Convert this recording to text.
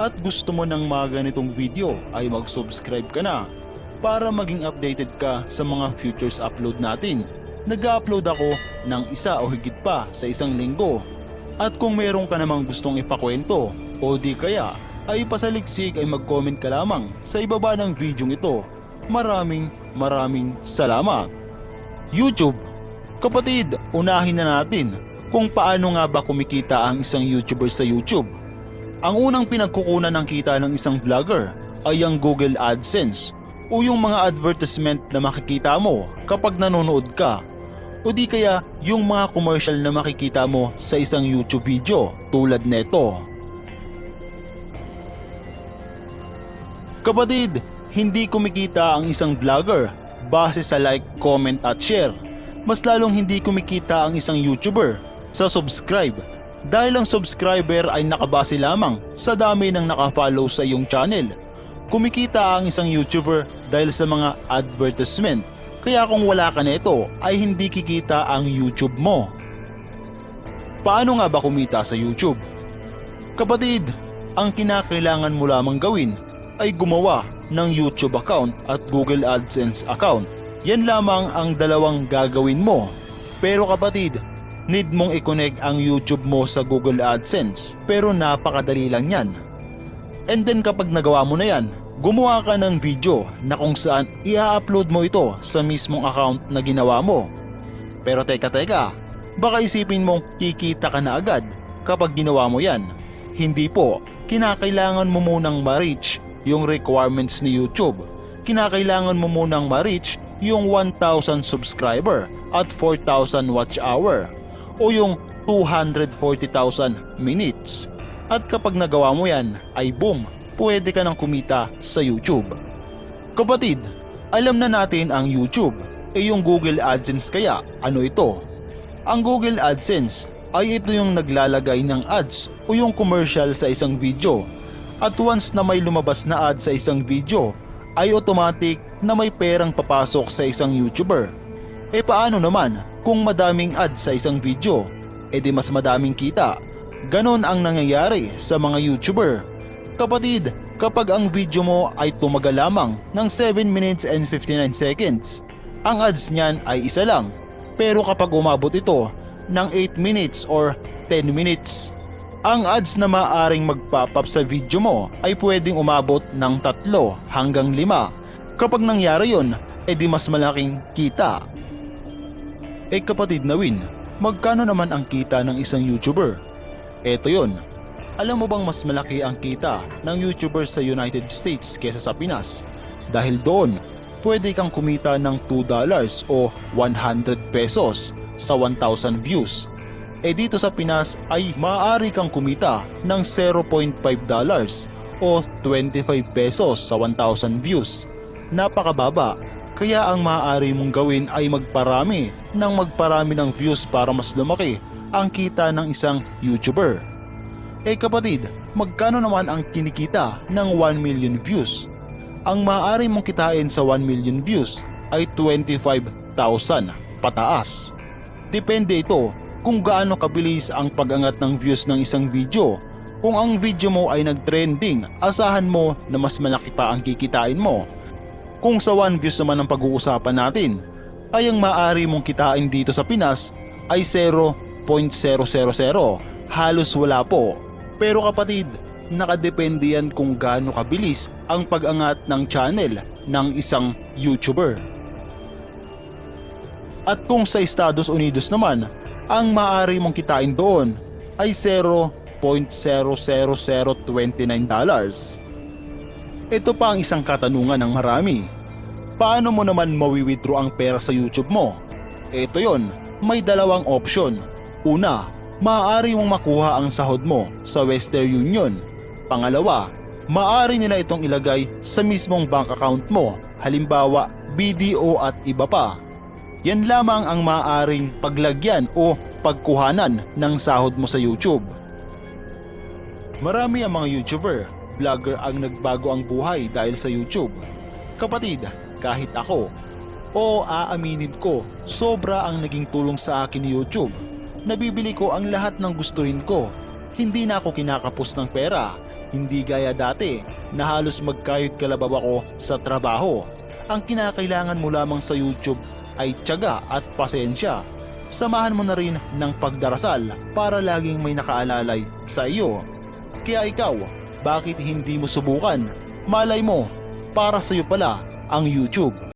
at gusto mo ng mga ganitong video ay mag-subscribe ka na para maging updated ka sa mga futures upload natin. Nag-upload ako ng isa o higit pa sa isang linggo. At kung meron ka namang gustong ipakwento o di kaya ay pasaliksik ay mag-comment ka lamang sa ibaba ng video ito. Maraming salamat. YouTube. Kapatid, unahin na natin kung paano nga ba kumikita ang isang YouTuber sa YouTube. Ang unang pinagkukunan ng kita ng isang vlogger ay ang Google AdSense o yung mga advertisement na makikita mo kapag nanonood ka, o di kaya yung mga commercial na makikita mo sa isang YouTube video tulad neto. Kapatid, hindi kumikita ang isang vlogger base sa like, comment at share. Mas lalong hindi kumikita ang isang YouTuber sa subscribe dahil ang subscriber ay nakabase lamang sa dami ng nakafollow sa iyong channel. Kumikita ang isang YouTuber dahil sa mga advertisement, kaya kung wala ka nito ay hindi kikita ang YouTube mo. Paano nga ba kumita sa YouTube? Kapatid, ang kinakailangan mo lamang gawin ay gumawa ng YouTube account at Google AdSense account. Yan lamang ang dalawang gagawin mo. Pero kapatid, need mong i-connect ang YouTube mo sa Google AdSense, pero napakadali lang yan. And then kapag nagawa mo na yan, gumawa ka ng video na kung saan i-upload mo ito sa mismong account na ginawa mo. Pero teka, baka isipin mong kikita ka na agad kapag ginawa mo yan. Hindi po, kinakailangan mo munang ma-reach yung requirements ni YouTube. Kinakailangan mo munang ma-reach yung 1,000 subscriber at 4,000 watch hour o yung 240,000 minutes. At kapag nagawa mo yan ay boom, pwede ka nang kumita sa YouTube. Kapatid, alam na natin ang YouTube yung Google AdSense, kaya ano ito? Ang Google AdSense ay ito yung naglalagay ng ads o yung commercial sa isang video. At once na may lumabas na ad sa isang video, ay automatic na may perang papasok sa isang YouTuber. E paano naman kung madaming ad sa isang video? E di mas madaming kita. Ganon ang nangyayari sa mga YouTuber. Kapatid, kapag ang video mo ay tumagal lamang ng 7 minutes and 59 seconds, ang ads niyan ay isa lang. Pero kapag umabot ito ng 8 minutes or 10 minutes, ang ads na maaaring mag-pop up sa video mo ay pwedeng umabot ng 3 hanggang 5. Kapag nangyari yun, edi mas malaking kita. Kapatid na win, magkano naman ang kita ng isang YouTuber? Eto yun. Alam mo bang mas malaki ang kita ng YouTuber sa United States kesa sa Pinas? Dahil doon, pwede kang kumita ng $2 o 100 pesos sa 1,000 views. Dito sa Pinas ay maaari kang kumita ng $0.5 o 25 pesos sa 1,000 views. Napakababa, kaya ang maaari mong gawin ay magparami ng views para mas lumaki ang kita ng isang YouTuber. Kapatid, magkano naman ang kinikita ng 1 million views? Ang maaari mong kitain sa 1 million views ay 25,000 pataas. Depende ito kung gaano kabilis ang pag-angat ng views ng isang video. Kung ang video mo ay nag-trending, asahan mo na mas malaki pa ang kikitain mo. Kung sa 1 views naman ang pag-uusapan natin, ay ang maaari mong kitain dito sa Pinas ay 0.000, halos wala po. Pero kapatid, nakadepende yan kung gaano kabilis ang pag-angat ng channel ng isang YouTuber. At kung sa Estados Unidos naman, ang maaari mong kitain doon ay $0.00029. Ito pa ang isang katanungan ng marami. Paano mo naman mawi-withdraw ang pera sa YouTube mo? Ito yon, may dalawang option. Una, maaari mong makuha ang sahod mo sa Western Union. Pangalawa, maaari nila itong ilagay sa mismong bank account mo, halimbawa BDO at iba pa. Yan lamang ang maaaring paglagyan o pagkuhanan ng sahod mo sa YouTube. Marami ang mga YouTuber, vlogger ang nagbago ang buhay dahil sa YouTube. Kapatid, kahit ako, aaminin ko, sobra ang naging tulong sa akin ni YouTube. Nabibili ko ang lahat ng gustuhin ko. Hindi na ako kinakapos ng pera. Hindi gaya dati na halos magkayod kalabaw ako sa trabaho. Ang kinakailangan mo lamang sa YouTube ay tiyaga at pasensya. Samahan mo na rin ng pagdarasal para laging may nakaalalay sa iyo. Kaya ikaw, bakit hindi mo subukan? Malay mo, para sa iyo pala ang YouTube.